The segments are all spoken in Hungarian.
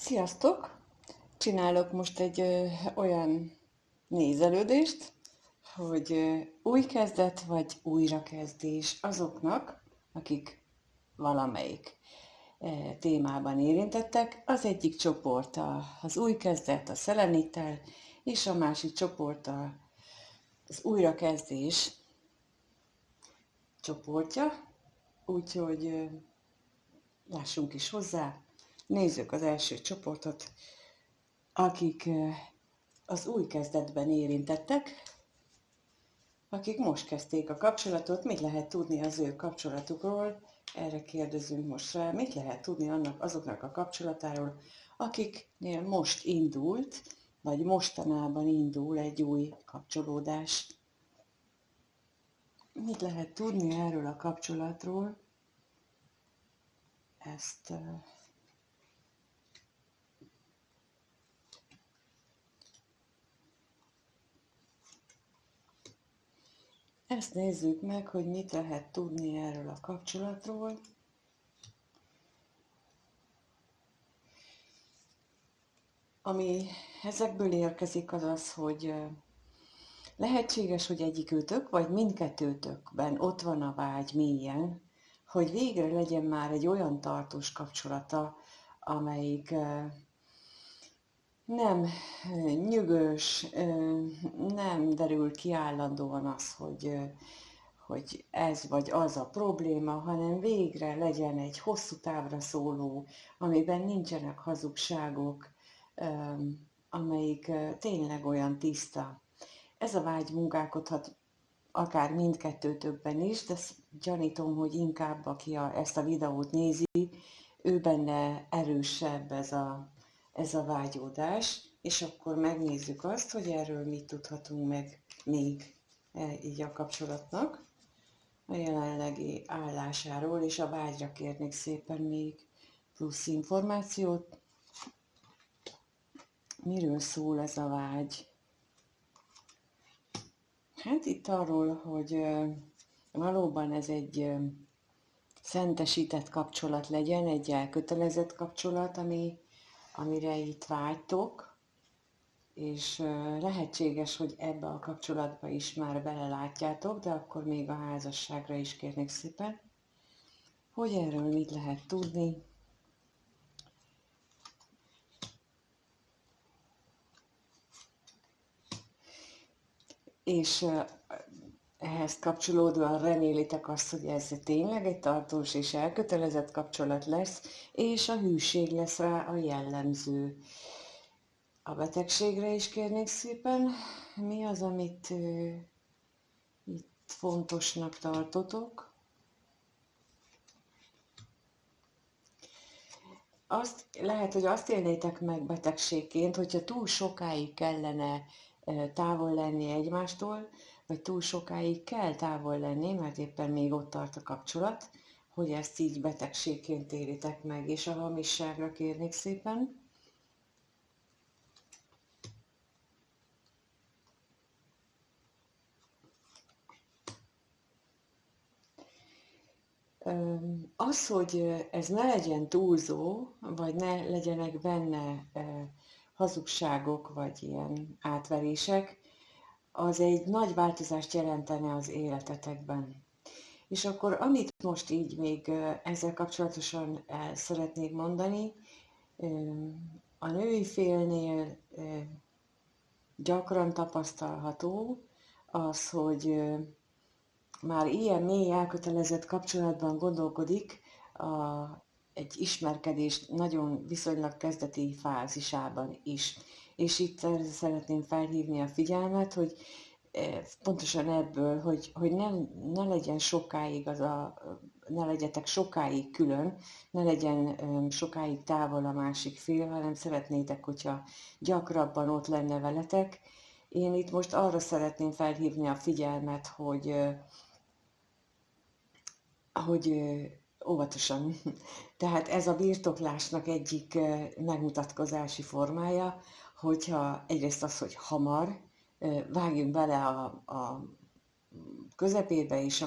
Sziasztok! Csinálok most egy olyan nézelődést, hogy új kezdet vagy újrakezdés azoknak, akik valamelyik témában érintettek. Az egyik csoport az új kezdet a szelenittel, és a másik csoport az újrakezdés csoportja. Úgyhogy lássunk is hozzá. Nézzük az első csoportot, akik az új kezdetben érintettek, akik most kezdték a kapcsolatot. Mit lehet tudni az ő kapcsolatukról? Erre kérdezünk most rá. Mit lehet tudni azoknak a kapcsolatáról, akiknél most indult, vagy mostanában indul egy új kapcsolódás? Mit lehet tudni erről a kapcsolatról? Ezt nézzük meg, hogy mit lehet tudni erről a kapcsolatról. Ami ezekből érkezik, az az, hogy lehetséges, hogy egyikőtök, vagy mindkettőtökben ott van a vágy mélyen, hogy végre legyen már egy olyan tartós kapcsolata, amelyik nem nyűgös, nem derül ki állandóan az, hogy ez vagy az a probléma, hanem végre legyen egy hosszú távra szóló, amiben nincsenek hazugságok, amelyik tényleg olyan tiszta. Ez a vágy munkálkodhat akár mindkettőtökben is, de gyanítom, hogy inkább aki ezt a videót nézi, ő benne erősebb ez a vágyódás, és akkor megnézzük azt, hogy erről mit tudhatunk meg még így a kapcsolatnak, a jelenlegi állásáról, és a vágyra kérnék szépen még plusz információt. Miről szól ez a vágy? Hát itt arról, hogy valóban ez egy szentesített kapcsolat legyen, egy elkötelezett kapcsolat, amire itt vágytok, és lehetséges, hogy ebbe a kapcsolatba is már belelátjátok, de akkor még a házasságra is kérnék szépen, hogy erről mit lehet tudni. És ehhez kapcsolódóan remélitek azt, hogy ez tényleg egy tartós és elkötelezett kapcsolat lesz, és a hűség lesz rá a jellemző. A betegségre is kérnék szépen. Mi az, amit itt fontosnak tartotok? Lehet, hogy azt élnétek meg betegségként, hogyha túl sokáig kellene távol lenni egymástól, vagy túl sokáig kell távol lenni, mert éppen még ott tart a kapcsolat, hogy ezt így betegségként élitek meg, és a hamisságra kérnék szépen. Az, hogy ez ne legyen túlzó, vagy ne legyenek benne hazugságok, vagy ilyen átverések, az egy nagy változást jelentene az életetekben. És akkor amit most így még ezzel kapcsolatosan el szeretnék mondani, a női félnél gyakran tapasztalható az, hogy már ilyen mély elkötelezett kapcsolatban gondolkodik egy ismerkedés nagyon viszonylag kezdeti fázisában is. És itt szeretném felhívni a figyelmet, hogy pontosan ebből, hogy ne legyen sokáig ne legyetek sokáig külön, ne legyen sokáig távol a másik fél, hanem szeretnétek, hogyha gyakrabban ott lenne veletek. Én itt most arra szeretném felhívni a figyelmet, hogy óvatosan. Tehát ez a birtoklásnak egyik megmutatkozási formája, hogyha egyrészt az, hogy hamar vágjunk bele a közepébe, és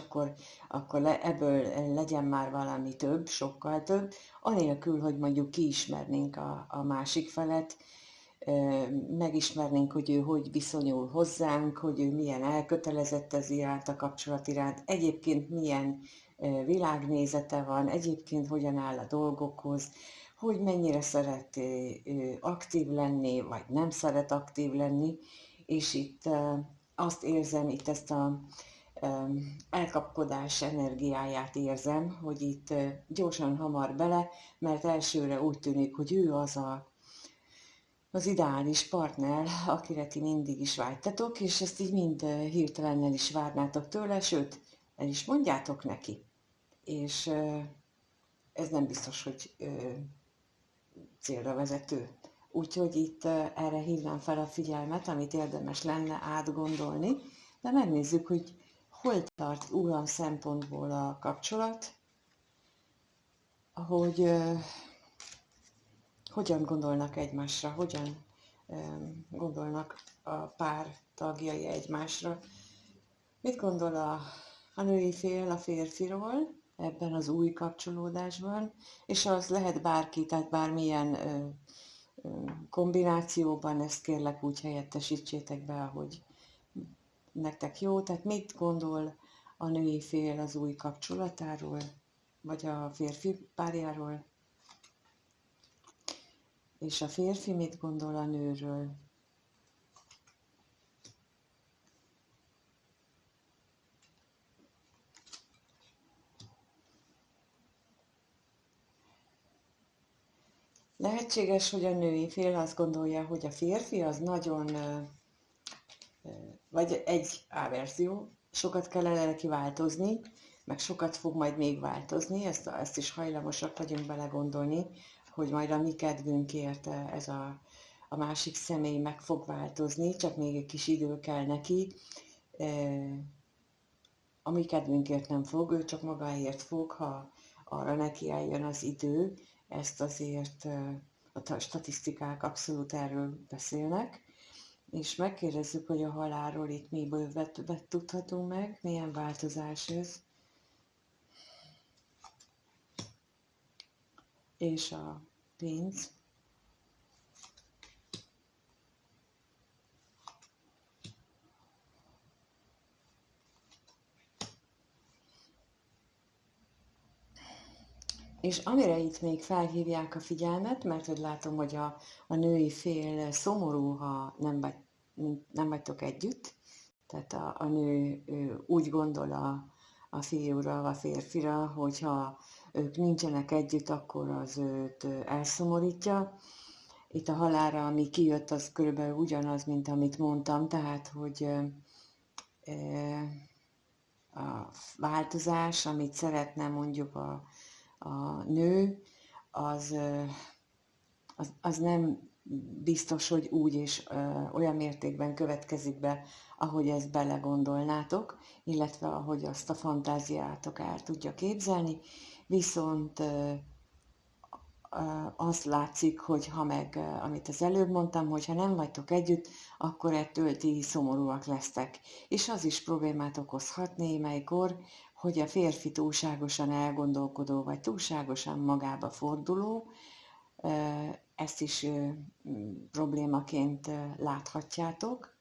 akkor ebből legyen már valami több, sokkal több, anélkül, hogy mondjuk kiismernénk a másik felet, megismernénk, hogy ő hogy viszonyul hozzánk, hogy ő milyen elkötelezett ez iránt, a kapcsolat iránt, egyébként milyen világnézete van, egyébként hogyan áll a dolgokhoz, hogy mennyire szeret aktív lenni, vagy nem szeret aktív lenni, és itt azt érzem, itt ezt a elkapkodás energiáját érzem, hogy itt gyorsan hamar bele, mert elsőre úgy tűnik, hogy ő az ideális partner, akire ti mindig is vágytatok, és ezt így mind hirtelen el is várnátok tőle, sőt, el is mondjátok neki. És ez nem biztos, hogy célra vezető. Úgyhogy itt erre hívnám fel a figyelmet, amit érdemes lenne átgondolni, de megnézzük, hogy hol tart uram szempontból a kapcsolat, hogy hogyan gondolnak egymásra, hogyan gondolnak a pár tagjai egymásra. Mit gondol a női fél a férfiról ebben az új kapcsolódásban, és az lehet bárki, tehát bármilyen kombinációban, ezt kérlek úgy helyettesítsétek be, ahogy nektek jó. Tehát mit gondol a női fél az új kapcsolatáról, vagy a férfi párjáról, és a férfi mit gondol a nőről. Lehetséges, hogy a női fél azt gondolja, hogy a férfi az nagyon, vagy egy A-verzió, sokat kell neki változni, meg sokat fog majd még változni, ezt is hajlamosak vagyunk belegondolni, hogy majd a mi kedvünkért ez a másik személy meg fog változni, csak még egy kis idő kell neki. A mi kedvünkért nem fog, ő csak magáért fog, ha arra neki eljön az idő. Ezt azért a statisztikák abszolút erről beszélnek, és megkérdezzük, hogy a halálról itt miből tudhatunk meg, milyen változás ez. És a pénz. És amire itt még felhívják a figyelmet, mert hogy látom, hogy a női fél szomorú, ha nem vagytok együtt, tehát a nő úgy gondol a fiúra, a férfira, hogyha ők nincsenek együtt, akkor az őt elszomorítja. Itt a halálra, ami kijött, az körülbelül ugyanaz, mint amit mondtam, tehát, hogy a változás, amit szeretne mondjuk a nő, az nem biztos, hogy úgy és olyan mértékben következik be, ahogy ezt belegondolnátok, illetve ahogy azt a fantáziátok el tudja képzelni, viszont azt látszik, hogy ha meg, amit az előbb mondtam, hogy ha nem vagytok együtt, akkor ettől ti szomorúak lesztek. És az is problémát okozhat némelykor, hogy a férfi túlságosan elgondolkodó, vagy túlságosan magába forduló, ezt is problémaként láthatjátok.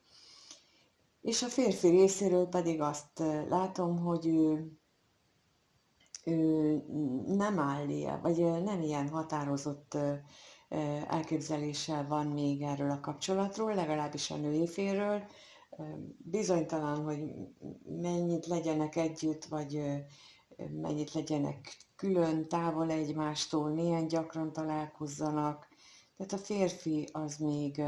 És a férfi részéről pedig azt látom, hogy ő nem áll ilyen, vagy nem ilyen határozott elképzeléssel van még erről a kapcsolatról, legalábbis a női félről. Bizonytalan, hogy mennyit legyenek együtt, vagy mennyit legyenek külön, távol egymástól, milyen gyakran találkozzanak. Tehát a férfi az még,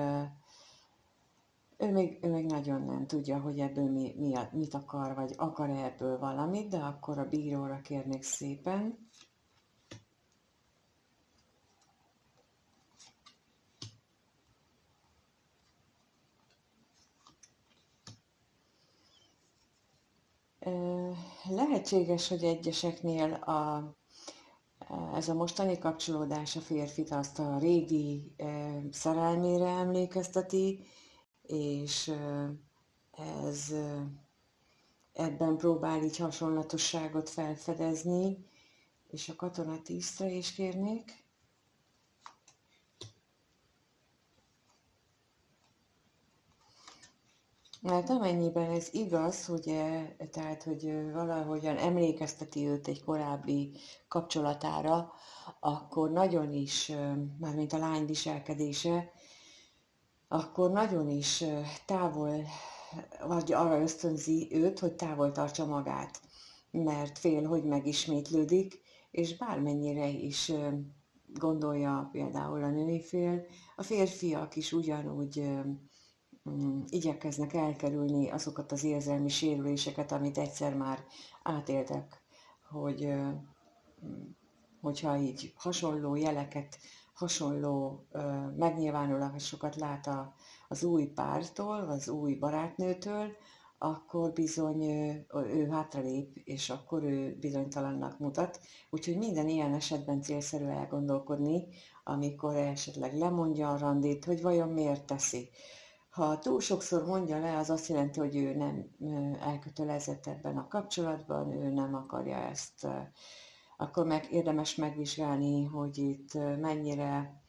ő még nagyon nem tudja, hogy ebből mit akar, vagy akar-e ebből valamit, de akkor a bíróra kérnék szépen. Lehetséges, hogy egyeseknél ez a mostani kapcsolódás a férfit azt a régi szerelmére emlékezteti, és ez ebben próbál így hasonlatosságot felfedezni, és a katona 10-re is kérnék. Mert amennyiben ez igaz, tehát, hogy valahogyan emlékezteti őt egy korábbi kapcsolatára, akkor nagyon is, mármint a lány viselkedése, akkor nagyon is távol, vagy arra ösztönzi őt, hogy távol tartsa magát, mert fél, hogy megismétlődik, és bármennyire is gondolja például a női fél, a férfiak is ugyanúgy igyekeznek elkerülni azokat az érzelmi sérüléseket, amit egyszer már átéltek, hogyha így hasonló jeleket, hasonló megnyilvánulásokat lát az új pártól, az új barátnőtől, akkor bizony ő hátralép, és akkor ő bizonytalannak mutat. Úgyhogy minden ilyen esetben célszerű elgondolkodni, amikor esetleg lemondja a randit, hogy vajon miért teszi. Ha túl sokszor mondja le, az azt jelenti, hogy ő nem elkötelezett ebben a kapcsolatban, ő nem akarja ezt, akkor érdemes megvizsgálni, hogy itt mennyire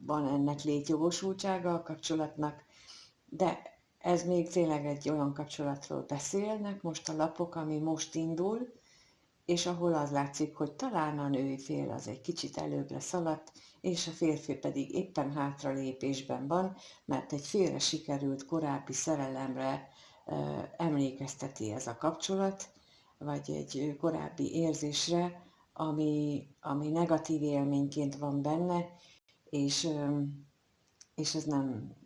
van ennek létjogosultsága a kapcsolatnak, de ez még tényleg egy olyan kapcsolatról beszélnek most a lapok, ami most indul, és ahol az látszik, hogy talán a női fél az egy kicsit előbbre szaladt, és a férfi pedig éppen hátralépésben van, mert egy félre sikerült korábbi szerelemre emlékezteti ez a kapcsolat, vagy egy korábbi érzésre, ami negatív élményként van benne, és ez nem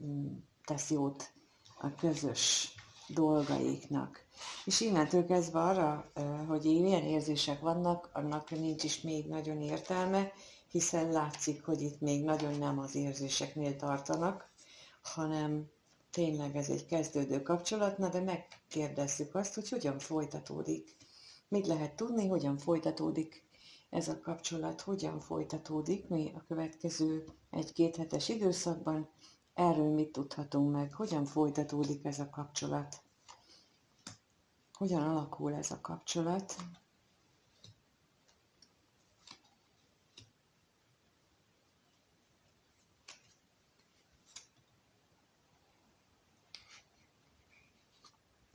tesz jót a közös dolgaiknak. És innentől kezdve arra, hogy ilyen érzések vannak, annak nincs is még nagyon értelme, hiszen látszik, hogy itt még nagyon nem az érzéseknél tartanak, hanem tényleg ez egy kezdődő kapcsolat, de megkérdezzük azt, hogy hogyan folytatódik. Mit lehet tudni, hogyan folytatódik ez a kapcsolat, hogyan folytatódik mi a következő 1-2 hetes időszakban, erről mit tudhatunk meg, hogyan folytatódik ez a kapcsolat, hogyan alakul ez a kapcsolat.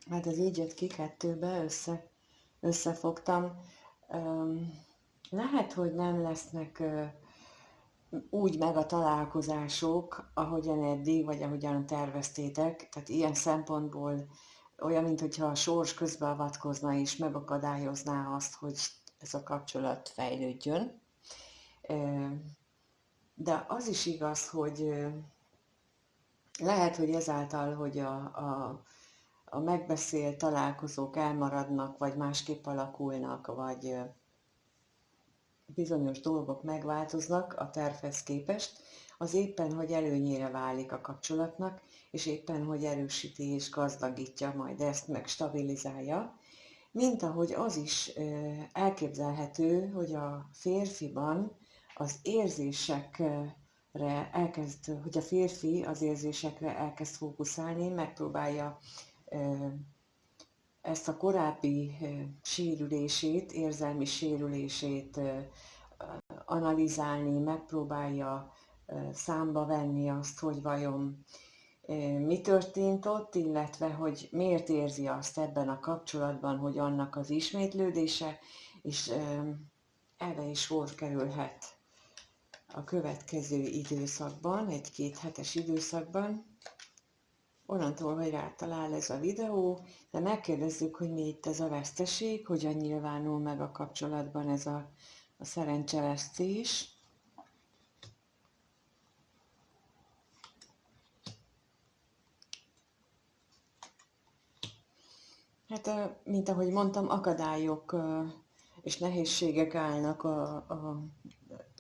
Hát ez így jött ki 2-be, összefogtam. Lehet, hogy nem lesznek úgy meg a találkozások, ahogyan eddig, vagy ahogyan terveztétek. Tehát ilyen szempontból olyan, mintha a sors közbeavatkozna és megakadályozná azt, hogy ez a kapcsolat fejlődjön. De az is igaz, hogy lehet, hogy ezáltal, hogy a megbeszélt találkozók elmaradnak, vagy másképp alakulnak, vagy bizonyos dolgok megváltoznak a tervhez képest, az éppen, hogy előnyére válik a kapcsolatnak, és éppen, hogy erősíti és gazdagítja majd ezt, meg stabilizálja, mint ahogy az is elképzelhető, hogy a férfiban az érzésekre hogy a férfi az érzésekre elkezd fókuszálni, megpróbálja ezt a korábbi sérülését, érzelmi sérülését analizálni, megpróbálja számba venni azt, hogy vajon mi történt ott, illetve hogy miért érzi azt ebben a kapcsolatban, hogy annak az ismétlődése, és erre is sor kerülhet a következő időszakban, 1-2 hetes időszakban, onnantól, hogy rátalál ez a videó, de megkérdezzük, hogy mi itt ez a veszteség, hogyan nyilvánul meg a kapcsolatban ez a szerencsevesztés. Hát, mint ahogy mondtam, akadályok és nehézségek állnak a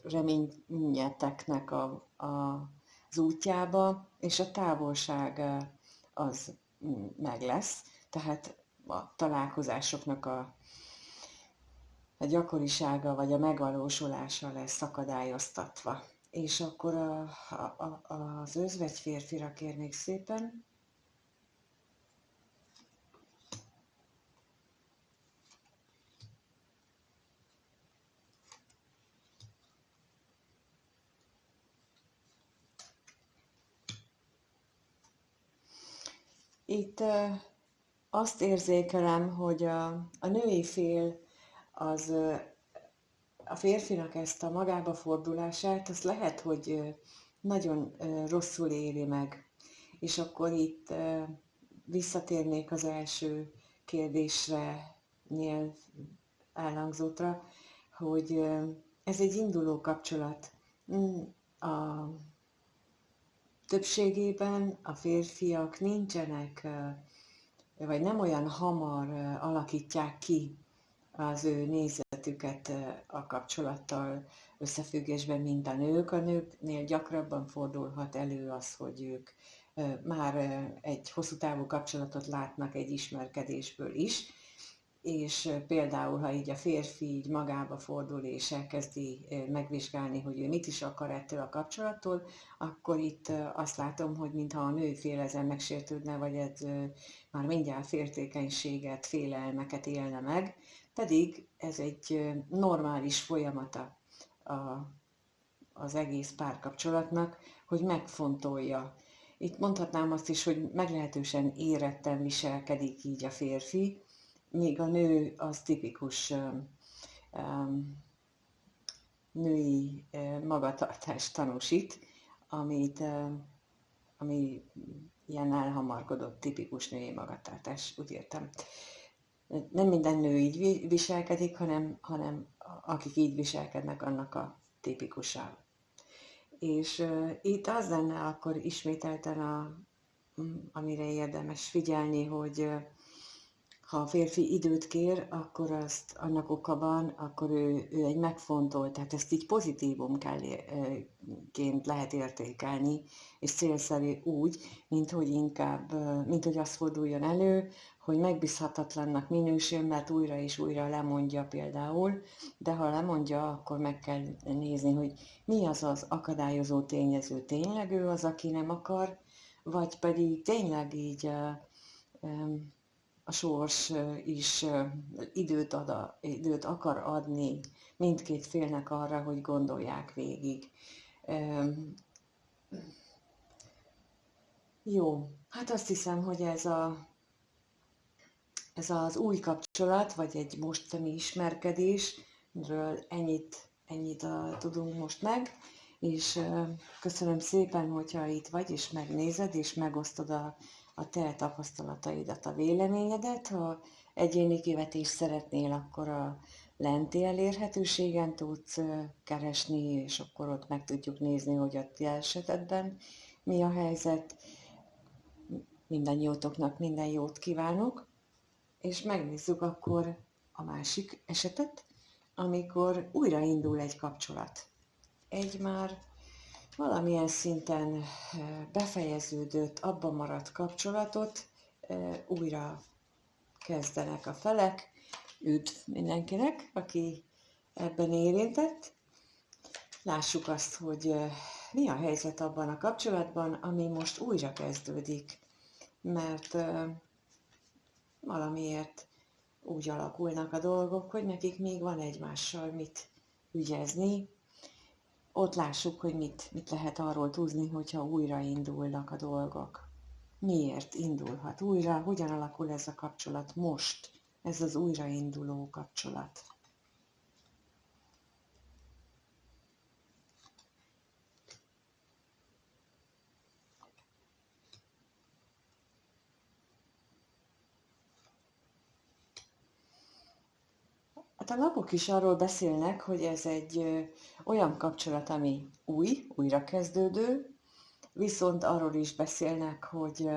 reményeteknek az útjába, és a távolság az meg lesz, tehát a találkozásoknak a gyakorisága vagy a megvalósulása lesz akadályoztatva. És akkor az özvegy férfira kérnék szépen. Itt azt érzékelem, hogy a női fél az a férfinak ezt a magába fordulását, az lehet, hogy nagyon rosszul éli meg. És akkor itt visszatérnék az első kérdésre, nyilv elhangzottra, hogy ez egy induló kapcsolat. A többségében a férfiak nincsenek, vagy nem olyan hamar alakítják ki az ő nézetüket a kapcsolattal összefüggésben, mint a nők. A nőknél gyakrabban fordulhat elő az, hogy ők már egy hosszú távú kapcsolatot látnak egy ismerkedésből is, és például, ha így a férfi így magába fordul és elkezdi megvizsgálni, hogy ő mit is akar ettől a kapcsolattól, akkor itt azt látom, hogy mintha a női fél ezen megsértődne, vagy ez már mindjárt féltékenységet, félelmeket élne meg, pedig ez egy normális folyamata az egész párkapcsolatnak, hogy megfontolja. Itt mondhatnám azt is, hogy meglehetősen éretten viselkedik így a férfi, míg a nő az tipikus női magatartást tanúsít, ami ilyen elhamarkodott, tipikus női magatartás, úgy értem. Nem minden nő így viselkedik, hanem akik így viselkednek, annak a tipikusa. És itt az lenne akkor ismételten, amire érdemes figyelni, hogy ha a férfi időt kér, akkor azt annak oka van, akkor ő egy megfontolt, tehát ezt így pozitívumként lehet értékelni, és célszerű úgy, mint hogy az forduljon elő, hogy megbízhatatlannak minősül, mert újra és újra lemondja például, de ha lemondja, akkor meg kell nézni, hogy mi az az akadályozó tényező, tényleg ő az, aki nem akar, vagy pedig tényleg így a sors is időt akar adni mindkét félnek arra, hogy gondolják végig. Jó, hát azt hiszem, hogy ez az új kapcsolat, vagy egy mostani ismerkedésről ennyit tudunk most meg, és köszönöm szépen, hogyha itt vagy, és megnézed, és megosztod a te tapasztalataidat, a véleményedet. Ha egyéni kivetést szeretnél, akkor a lenti elérhetőségen tudsz keresni, és akkor ott meg tudjuk nézni, hogy a ti esetedben mi a helyzet. Mindannyiótoknak minden jót kívánok, és megnézzük akkor a másik esetet, amikor újraindul egy kapcsolat. Egy már valamilyen szinten befejeződött, abba maradt kapcsolatot újra kezdenek a felek. Üdv mindenkinek, aki ebben érintett. Lássuk azt, hogy mi a helyzet abban a kapcsolatban, ami most újra kezdődik. Mert valamiért úgy alakulnak a dolgok, hogy nekik még van egymással mit ügyezni. Ott lássuk, hogy mit lehet arról tudni, hogyha újraindulnak a dolgok. Miért indulhat újra? Hogyan alakul ez a kapcsolat most? Ez az újrainduló kapcsolat. Hát a lapok is arról beszélnek, hogy ez egy olyan kapcsolat, ami újrakezdődő, viszont arról is beszélnek, hogy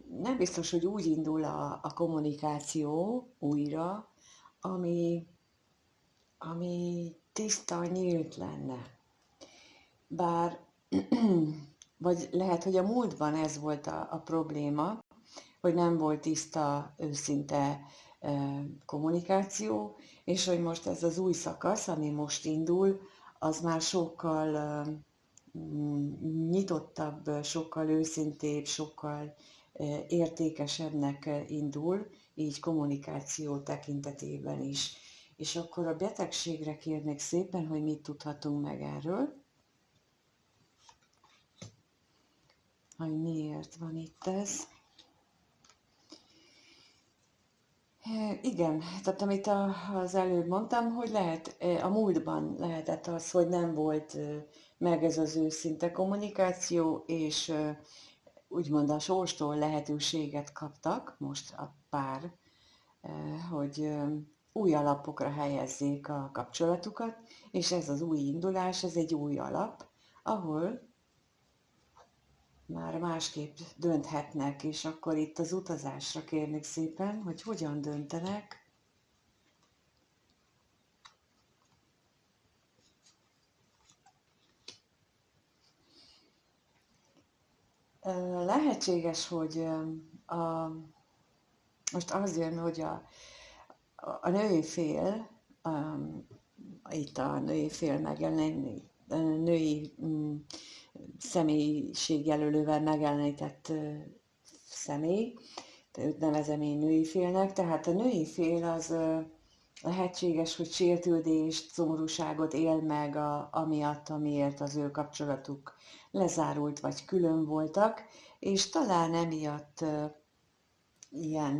nem biztos, hogy úgy indul a kommunikáció újra, ami tiszta, nyílt lenne. Bár, vagy lehet, hogy a múltban ez volt a probléma, hogy nem volt tiszta, őszinte kommunikáció, és hogy most ez az új szakasz, ami most indul, az már sokkal nyitottabb, sokkal őszintébb, sokkal értékesebbnek indul, így kommunikáció tekintetében is. És akkor a betegségre kérnék szépen, hogy mit tudhatunk meg erről. hogy miért van itt ez. Igen, tehát amit az előbb mondtam, hogy lehet, a múltban lehetett az, hogy nem volt meg ez az őszinte kommunikáció, és úgymond a sorstól lehetőséget kaptak, most a pár, hogy új alapokra helyezzék a kapcsolatukat, és ez az új indulás, ez egy új alap, ahol már másképp dönthetnek, és akkor itt az utazásra kérnék szépen, hogy hogyan döntenek. Lehetséges, hogy most az jön, hogy a női fél, itt a női fél megjelenni, női személyiségjelölővel megjelenített személy, őt nevezem én női félnek, tehát a női fél az lehetséges, hogy sértődést, szomorúságot él meg amiatt, amiért az ő kapcsolatuk lezárult, vagy külön voltak, és talán emiatt ilyen,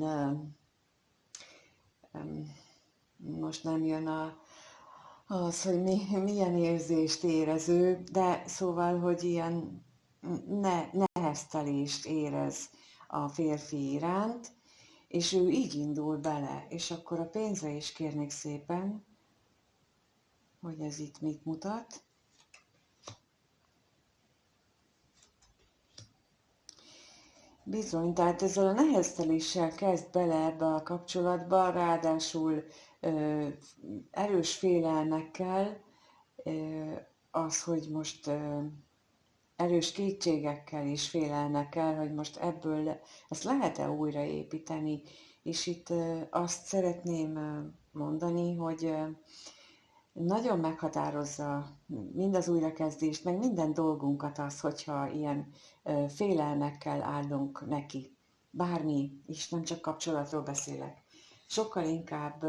most nem jön az, hogy milyen érzést érez ő, de szóval, hogy ilyen neheztelést érez a férfi iránt, és ő így indul bele, és akkor a pénzre is kérnék szépen, hogy ez itt mit mutat. Bizony, tehát ezzel a nehezteléssel kezd bele ebbe a kapcsolatba, ráadásul erős félelmekkel, az, hogy most erős kétségekkel és félelmekkel, hogy most ebből ezt lehet-e újraépíteni, és itt azt szeretném mondani, hogy nagyon meghatározza mind az újrakezdést, meg minden dolgunkat az, hogyha ilyen félelmekkel állunk neki. Bármi, és nem csak kapcsolatról beszélek. Sokkal inkább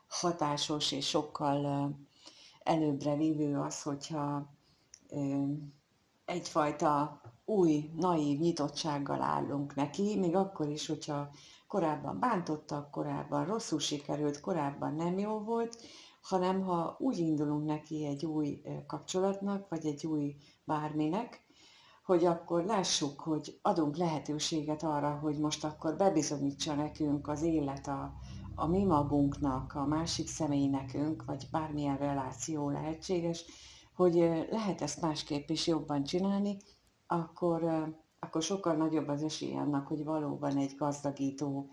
hatásos és sokkal előbbre vívő az, hogyha egyfajta új, naív nyitottsággal állunk neki, még akkor is, hogyha korábban bántottak, korábban rosszul sikerült, korábban nem jó volt, hanem ha úgy indulunk neki egy új kapcsolatnak, vagy egy új bárminek, hogy akkor lássuk, hogy adunk lehetőséget arra, hogy most akkor bebizonyítsa nekünk az élet a mi magunknak, a másik személy nekünk, vagy bármilyen reláció lehetséges, hogy lehet ezt másképp is jobban csinálni, akkor sokkal nagyobb az esély annak, hogy valóban egy gazdagító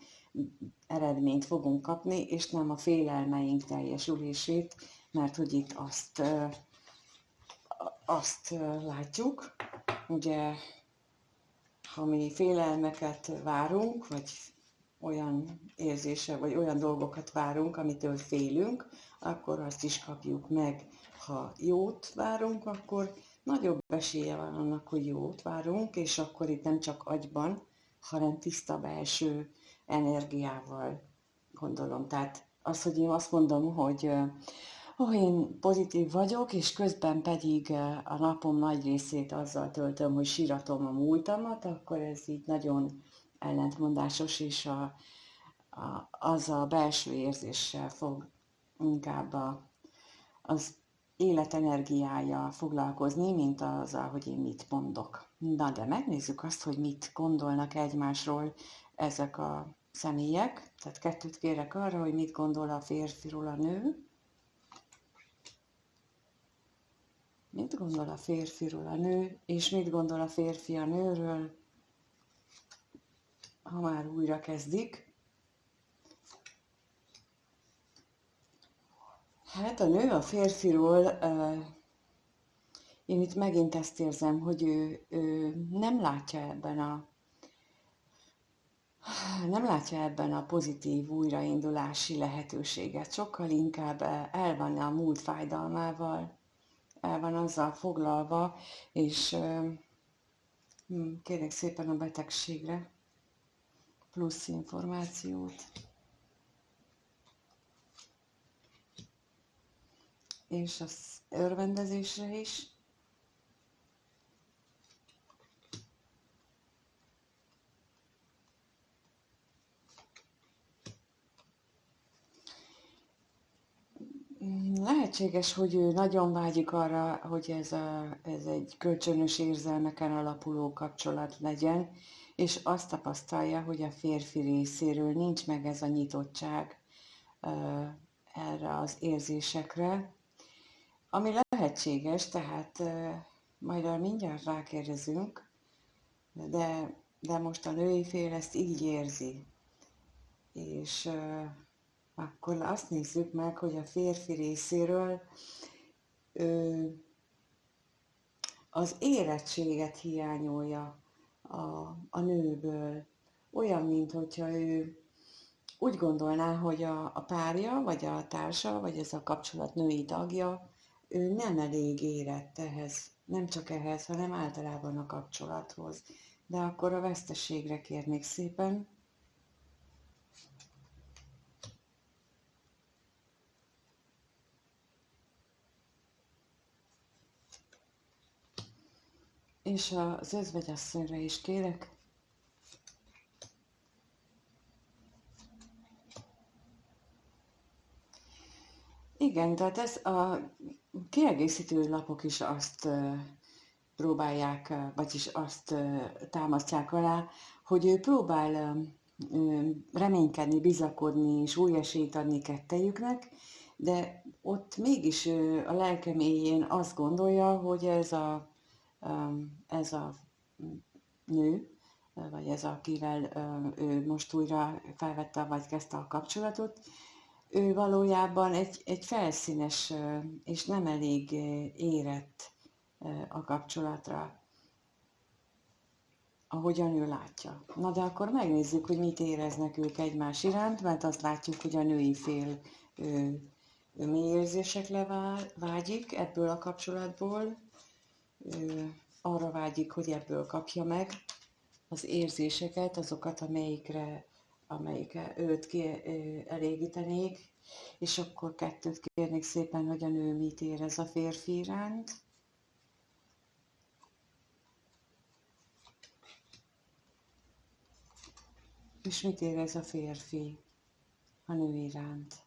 eredményt fogunk kapni, és nem a félelmeink teljesülését, mert hogy itt azt látjuk, ugye, ha mi félelmeket várunk, vagy olyan érzése, vagy olyan dolgokat várunk, amitől félünk, akkor azt is kapjuk meg. Ha jót várunk, akkor nagyobb esélye van annak, hogy jót várunk, és akkor itt nem csak agyban, hanem tiszta belső energiával gondolom. Tehát az, hogy én azt mondom, hogy én pozitív vagyok, és közben pedig a napom nagy részét azzal töltöm, hogy síratom a múltamat, akkor ez így nagyon ellentmondásos, és az a belső érzéssel fog inkább az életenergiája foglalkozni, mint azzal, hogy én mit mondok. Na de megnézzük azt, hogy mit gondolnak egymásról ezek a személyek. Tehát kettőt kérek arra, hogy mit gondol a férfiról a nő. Mit gondol a férfiról a nő, és mit gondol a férfi a nőről, ha már újra kezdik. Hát a nő a férfiról, én itt megint ezt érzem, hogy ő nem látja ebben a pozitív újraindulási lehetőséget. Sokkal inkább el van a múlt fájdalmával, el van azzal foglalva, és kérek szépen a betegségre plusz információt. És az örvendezésre is. Lehetséges, hogy ő nagyon vágyik arra, hogy ez egy kölcsönös érzelmeken alapuló kapcsolat legyen, és azt tapasztalja, hogy a férfi részéről nincs meg ez a nyitottság erre az érzésekre, ami lehetséges, tehát majd arra mindjárt rákérdezünk, de most a női fél ezt így érzi. És akkor azt nézzük meg, hogy a férfi részéről az érettséget hiányolja a nőből. Olyan, mintha ő úgy gondolná, hogy a párja, vagy a társa, vagy ez a kapcsolat női tagja, ő nem elég érett ehhez, nem csak ehhez, hanem általában a kapcsolathoz. De akkor a veszteségre kérnék szépen. És az özvegyasszonyra is kérek. Igen, tehát ez a kiegészítő lapok is azt próbálják, vagyis azt támasztják alá, hogy ő próbál reménykedni, bizakodni és új esélyt adni kettejüknek, de ott mégis a lelke mélyén azt gondolja, hogy ez a nő, vagy ez, akivel ő most újra felvette, vagy kezdte a kapcsolatot, ő valójában egy felszínes és nem elég érett a kapcsolatra, ahogyan ő látja. Na de akkor megnézzük, hogy mit éreznek ők egymás iránt, mert azt látjuk, hogy a női fél mély érzésekre vágyik ebből a kapcsolatból, arra vágyik, hogy ebből kapja meg az érzéseket, azokat, amelyikre őt elégítenék, és akkor kettőt kérnék szépen, hogy a nő mit érez a férfi iránt. És mit érez a férfi a nő iránt.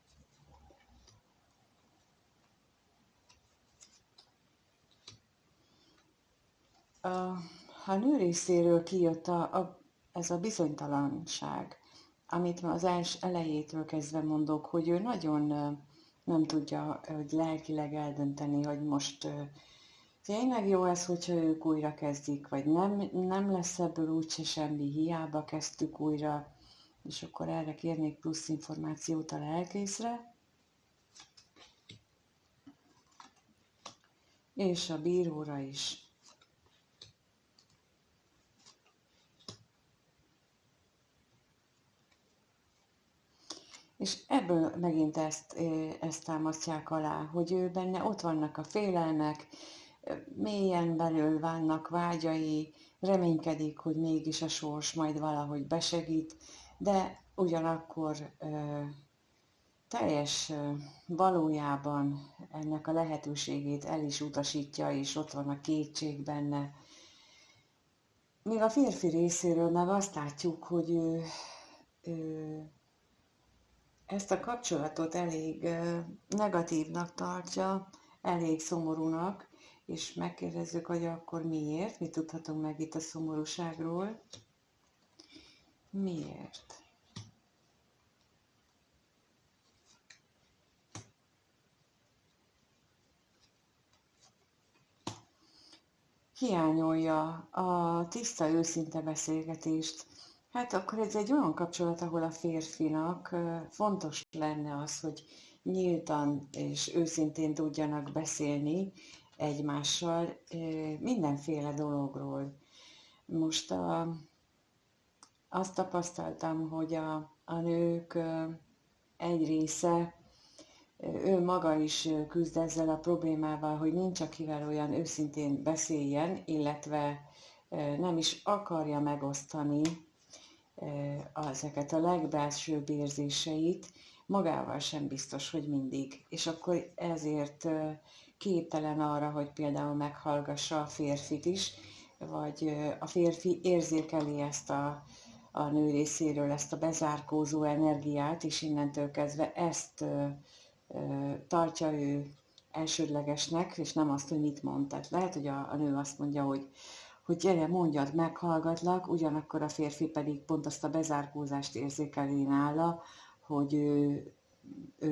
A nő részéről kijött ez a bizonytalanság, amit az elejétől kezdve mondok, hogy ő nagyon nem tudja hogy lelkileg eldönteni, hogy most tényleg jó ez, hogyha ők újra kezdik, vagy nem lesz ebből úgyse semmi, hiába kezdtük újra, és akkor erre kérnék plusz információt a lelkészre. És a bíróra is. És ebből megint ezt támasztják alá, hogy ő benne ott vannak a félelmek, mélyen belül vannak vágyai, reménykedik, hogy mégis a sors majd valahogy besegít, de ugyanakkor teljes valójában ennek a lehetőségét el is utasítja, és ott van a kétség benne. Míg a férfi részéről meg azt látjuk, hogy ő ezt a kapcsolatot elég negatívnak tartja, elég szomorúnak, és megkérdezzük, hogy akkor miért, mit tudhatunk meg itt a szomorúságról. Miért? Hiányolja a tiszta, őszinte beszélgetést. Hát akkor ez egy olyan kapcsolat, ahol a férfinak fontos lenne az, hogy nyíltan és őszintén tudjanak beszélni egymással mindenféle dologról. Most azt tapasztaltam, hogy a nők egy része, ő maga is küzd ezzel a problémával, hogy nincs akivel olyan őszintén beszéljen, illetve nem is akarja megosztani ezeket a legbelsőbb érzéseit, magával sem biztos, hogy mindig. És akkor ezért képtelen arra, hogy például meghallgassa a férfit is, vagy a férfi érzékeli ezt a nő részéről ezt a bezárkózó energiát, és innentől kezdve ezt tartja ő elsődlegesnek, és nem azt, hogy mit mond. Tehát lehet, hogy a nő azt mondja, hogy gyere, mondjad, meghallgatlak, ugyanakkor a férfi pedig pont azt a bezárkózást érzékeli nála, hogy ő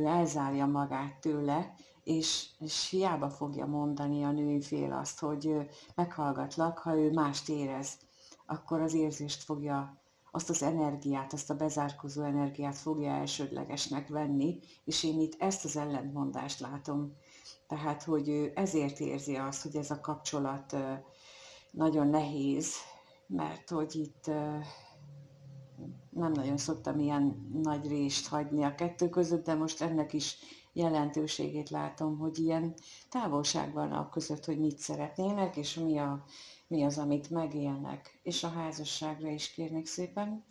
elzárja magát tőle, és hiába fogja mondani a női fél azt, hogy meghallgatlak, ha ő mást érez, akkor az érzést fogja, azt az energiát, azt a bezárkózó energiát fogja elsődlegesnek venni, és én itt ezt az ellentmondást látom. Tehát, hogy ő ezért érzi azt, hogy ez a kapcsolat nagyon nehéz, mert hogy itt nem nagyon szoktam ilyen nagy rést hagyni a kettő között, de most ennek is jelentőségét látom, hogy ilyen távolság van a között, hogy mit szeretnének, és mi az, amit megélnek. És a házasságra is kérnék szépen.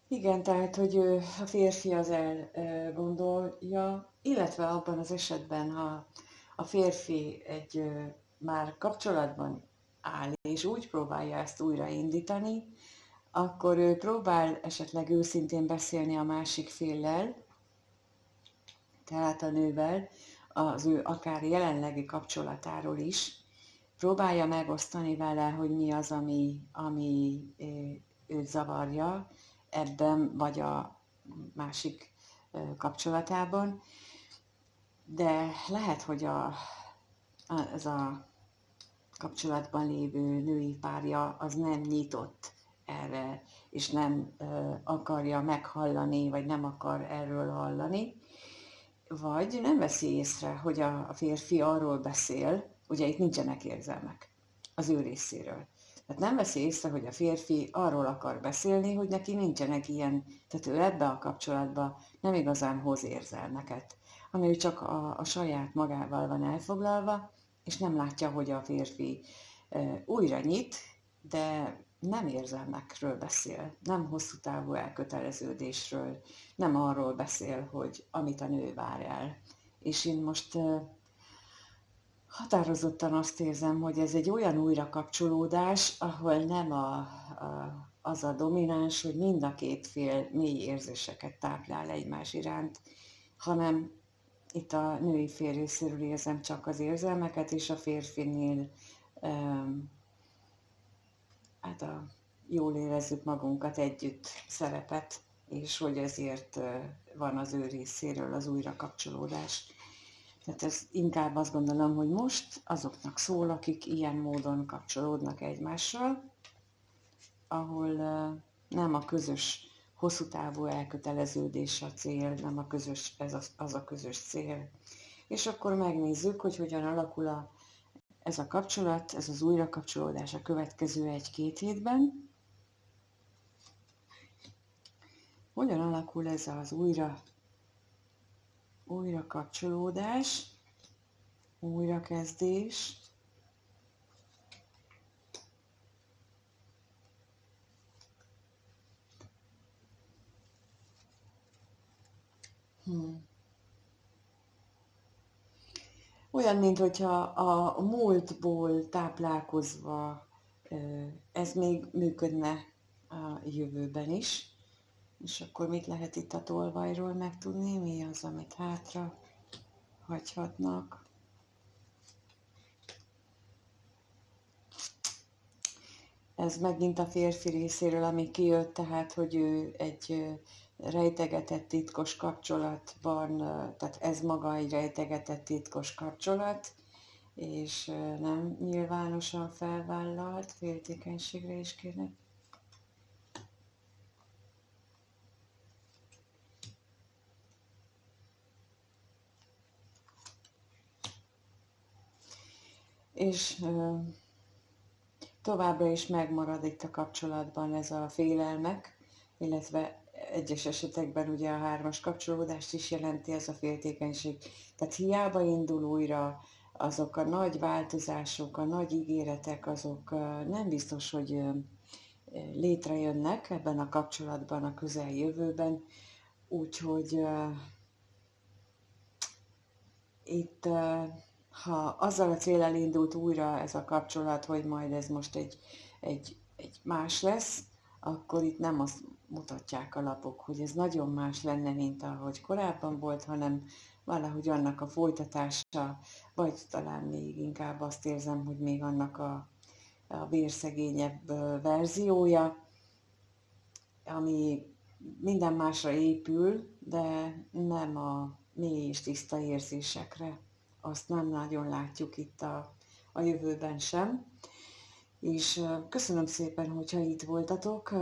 Igen, tehát, hogy a férfi az elgondolja, illetve abban az esetben, ha a férfi már kapcsolatban áll, és úgy próbálja ezt újraindítani, akkor ő próbál esetleg őszintén beszélni a másik féllel, tehát a nővel, az ő akár jelenlegi kapcsolatáról is, próbálja megosztani vele, hogy mi az, ami őt zavarja ebben, vagy a másik kapcsolatában, de lehet, hogy ez a kapcsolatban lévő női párja az nem nyitott erre, és nem akarja meghallani, vagy nem akar erről hallani, vagy nem veszi észre, hogy a férfi arról beszél, ugye itt nincsenek érzelmek az ő részéről. Tehát nem veszi észre, hogy a férfi arról akar beszélni, hogy neki nincsenek ilyen, tehát ő ebbe a kapcsolatba nem igazán hoz érzelmeket, hanem ő csak a saját magával van elfoglalva, és nem látja, hogy a férfi újra nyit, de nem érzelmekről beszél, nem hosszú távú elköteleződésről, nem arról beszél, hogy amit a nő vár el. És én most határozottan azt érzem, hogy ez egy olyan újrakapcsolódás, ahol nem az a domináns, hogy mind a két fél mély érzéseket táplál egymás iránt, hanem itt a női fél részéről érzem csak az érzelmeket, és a férfinél hát jól érezzük magunkat együtt szerepet, és hogy ezért van az ő részéről az újrakapcsolódás. Tehát ez inkább azt gondolom, hogy most azoknak szól, akik ilyen módon kapcsolódnak egymással, ahol nem a közös, hosszú távú elköteleződés a cél, nem a közös, az a közös cél. És akkor megnézzük, hogy hogyan alakul ez a kapcsolat, ez az újrakapcsolódás a következő 1-2 hétben. Hogyan alakul ez az újrakapcsolódás, újrakezdés. Olyan, mintha a múltból táplálkozva ez még működne a jövőben is. És akkor mit lehet itt a tolvajról megtudni? Mi az, amit hátra hagyhatnak? Ez megint a férfi részéről, ami kijött, tehát, hogy ő egy rejtegetett titkos kapcsolatban, tehát ez maga egy rejtegetett titkos kapcsolat, és nem nyilvánosan felvállalt, féltékenységre is kérnek. És továbbra is megmarad itt a kapcsolatban ez a félelmek, illetve egyes esetekben ugye a 3-as kapcsolódást is jelenti ez a féltékenység. Tehát hiába indul újra, azok a nagy változások, a nagy ígéretek, azok nem biztos, hogy létrejönnek ebben a kapcsolatban a közeljövőben, úgyhogy itt ha azzal a céllal indult újra ez a kapcsolat, hogy majd ez most egy más lesz, akkor itt nem azt mutatják a lapok, hogy ez nagyon más lenne, mint ahogy korábban volt, hanem valahogy annak a folytatása, vagy talán még inkább azt érzem, hogy még annak a vérszegényebb verziója, ami minden másra épül, de nem a mély és tiszta érzésekre. Azt nem nagyon látjuk itt a jövőben sem. És köszönöm szépen, hogyha itt voltatok.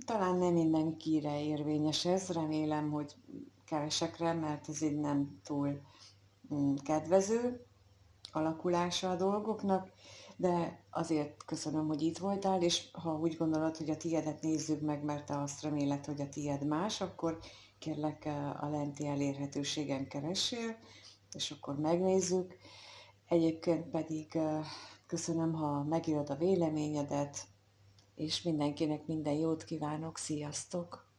Talán nem mindenkire érvényes ez, remélem, hogy kevesekre, mert ez egy nem túl kedvező alakulása a dolgoknak, de azért köszönöm, hogy itt voltál, és ha úgy gondolod, hogy a tiédet nézzük meg, mert te azt reméled, hogy a tiéd más, akkor kérlek a lenti elérhetőségen keressél, és akkor megnézzük. Egyébként pedig köszönöm, ha megírod a véleményedet, és mindenkinek minden jót kívánok, sziasztok!